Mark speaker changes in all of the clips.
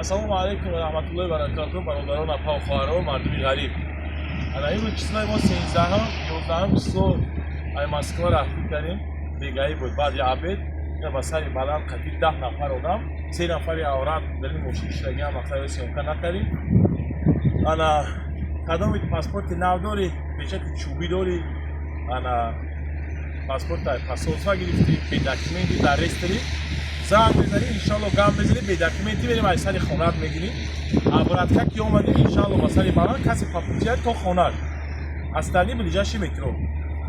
Speaker 1: السلام علیکم و رحمت الله و برکاته برادران اپا و خواهران و مردم غریب. این چیزای ما 13 هم 11 صبح ای مسکو رفت کردیم دیگه بود بعد یا عبد یا بسری بلند قطعی 10 نفر آدم 3 نفر عورت در این مشکل هم مقصد سیمکن نکردیم. انا کدام پاسپورت نو داری بیشتر چوبی داری انا پاسپورت پاسپورت گرفتی به دکمنتی در رستوری زنگ بزنی انشالله گام بزنی به دکمنتی بریم از سری خونت میگیریم ابرات که اومدی انشالله با سری بلند کسی پاپوچیه تو خونت اصلی بلیجاشی مترو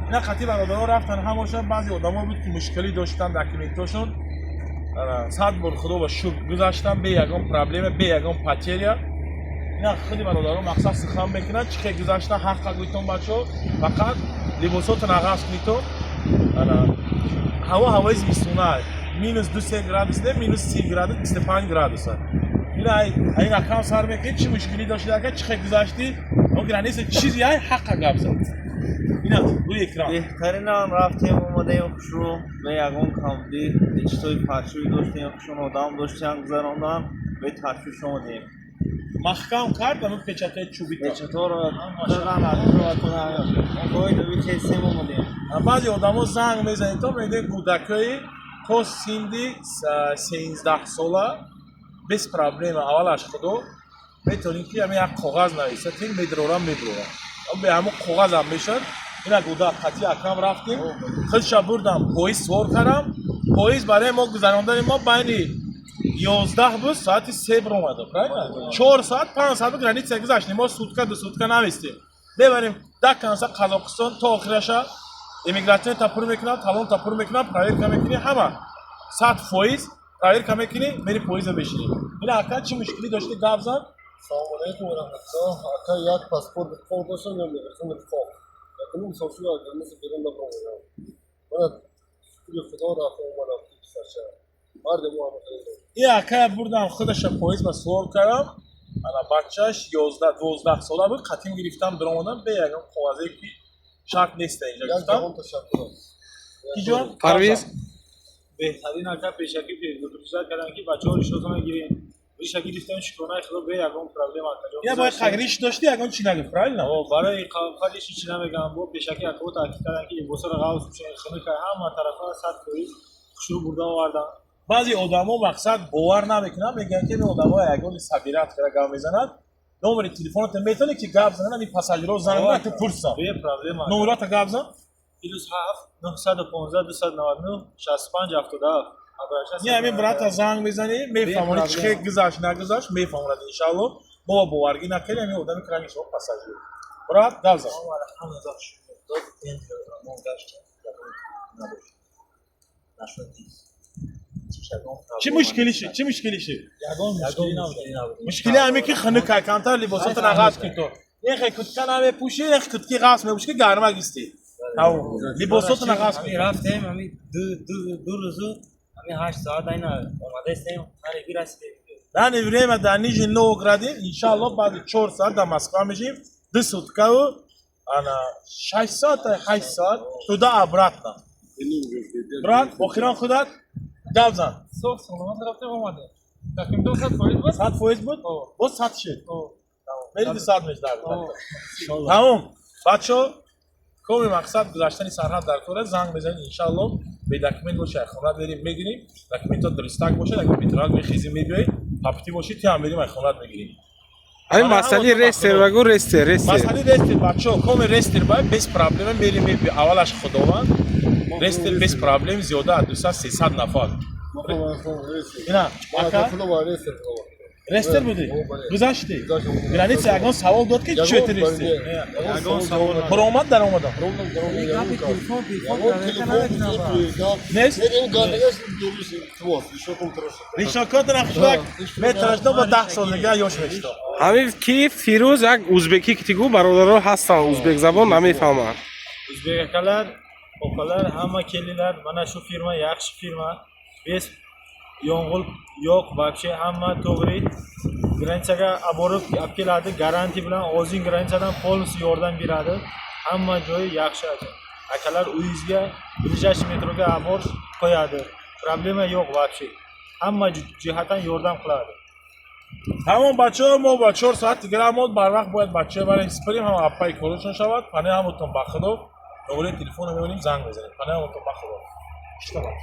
Speaker 1: اینا خطی برادرها رفتن هموشن بعضی آدما بود که مشکلی داشتن دکمنتاشون صد بار خدا با شوک گذاشتن به یگان پرابلم به یگان پاتریا اینا خیلی برادرها مقصد سخن میکنن چه گذاشتن حق گویتون بچو فقط لباساتون عوض کنید تو هوای زمستونه minus 2 گرادوس نه minus 30 گرادوس 25 گرادوس اینا این رقم سر میکنید چی مشکلی داشتی که چه گذاشتی اون گرانیس چیزی های حق گابزه اینا روی اکران
Speaker 2: بهترین هم رفتیم اومدیم شروع به یگان کاملی اجتای پرشوی داشتیم شون آدم داشتیم گذراندم به تشویش اومدیم
Speaker 1: محکم کرد و پیچته چوبی تا
Speaker 2: چطور دقیقا رو کنم باید دوی کسیم اومدیم
Speaker 1: بعضی آدم‌ها زنگ میزنید تا میگه کودکای تو سیندی 13 ساله بس پرابلم اولش خودو میتونی که همین یک کاغذ نویسه تین میدرورم به همون کاغذ هم میشن اینا گودا قطعی اکرام رفتیم خودش بردم پاییز سوار کردم پاییز برای ما گذراندن ما بین 11 بود ساعت 3 بر اومده 4 ساعت 5 ساعت گرانیت گذاشتیم ما سوتکا دو سوتکا نویستیم ببریم دکانسا قزاقستان تا آخرش ایمیگراسیون تاپور میکنن تالون تاپور میکنن پرایر کم میکنی همه 100% پرایر کم میکنی میری پویز بشینی این اکا چی مشکلی داشتی گابزن
Speaker 3: سلام علیکم و رحمت الله اکا یک پاسپورت خود داشتم نمی‌رسم اتفاق کنم سوشال آگرامس بیرون نبودم من توی خدا رفت اومدم تو سرچه مرد مو هم
Speaker 1: این اکا بردم خودش پویز با سوار کردم انا بچهش 11 12 ساله بود قطیم گرفتم در اومدم به یگان خوازه کی شرط نیست اینجا گفتم کی جان
Speaker 4: پرویز
Speaker 5: بهترین اکا پیشکی پیشگیری کردن که بچه‌ها ریشتون گیرین ریشه گرفتن شکونه خدا به یگان پرابلم انجام
Speaker 1: یا باید خگریش داشتی یگان چی نگه فرایل نه
Speaker 5: برای خالیش چی نمیگم با پیشکی اکو تاکید کردن که بوسر غاوس میشه خونه که هم طرفا صد کوی شروع برده آوردن
Speaker 1: بعضی آدما مقصد باور نمیکنن میگن که این آدما یگان صبیرات کرده گام میزنن نمره تلفنت میتونی که گاب زنن این پاساژیرو زنگ تو پرسا
Speaker 5: به پرابلم
Speaker 1: نمرات گاب زن
Speaker 5: پلوس 7 915 299 65 77
Speaker 1: یه همین برات زنگ میزنی میفهمونی چه گذاشت نگذاشت میفهمونی ان شاء الله با باورگی نکنی همین آدمی کرانی شما پاساژیر برات گاب زن چی مشکلیشه چی مشکلیشه مشکلی همین که خنک کانتر لباسات نقاش کی تو یه خیلی کنه پوشی یه خیلی قاس میپوشی که گرما گیستی او لباسات نقاش می
Speaker 2: رفتیم همین دو روز همین 8 ساعت اینا اومده استیم هر کی رسیدیم
Speaker 1: در نویریم در نیج 9 گرادی ان شاء الله بعد 4 ساعت در مسکو میشیم 2 سوتکا و انا 6 ساعت 8 ساعت تو دا ابراتنا برات بخیران خودت گابزن
Speaker 5: صبح سلامت رفتیم اومده تقریبا 2 ساعت فایز بود
Speaker 1: 100 فایز بود با 100 شد میری 2 ساعت میش در تمام بچو کومی مقصد گذاشتن سرحد در کوره زنگ بزنید ان شاء الله به دکمنت باشه خونت بریم میگیریم دکمنت درستک باشه دکمنت راگ میخیزیم میبیایید پاپتی باشید تیم بریم خونت میگیریم
Speaker 4: همین مسئله رستر و گو رستر
Speaker 1: مسئله رستر بچو کوم رستر باید بس پرابلم بریم اولش خداوند رستر بس پرابلم زیاده 200 300 نفر اینا اکا رستر بودی گذاشتی گرانیت یگان سوال داد که چه رستی یگان سوال پرومات در اومدم نیست ریشاکات نخشلک میتراشتا با 10 سال نگه یوش میشتا
Speaker 4: همین کی فیروز یک ازبکی کتیگو برادرها هستن ازبک زبان نمیفهمن
Speaker 5: o'zbeklar okalar hamma kelinlar mana shu firma yaxshi firma без yong'il yo'q вообще hamma to'g'ri granchaga olib keladi garanti bilan o'zing granchadan полностью yordam beradi hamma joyi yaxshi akalar uyingizga ближайший metroga olib qo'yadi problema yo'q вообще hamma jihatdan yordam qiladi
Speaker 1: همون بچه ها ما با 4 ساعت دیگر هم بر وقت باید بچه برای سپریم هم اپای کلوشون شود. پنه همونتون بخدا. نمره تلفن رو می‌بینیم زنگ بزنیم. پنه همونتون بخدا. اشتباه.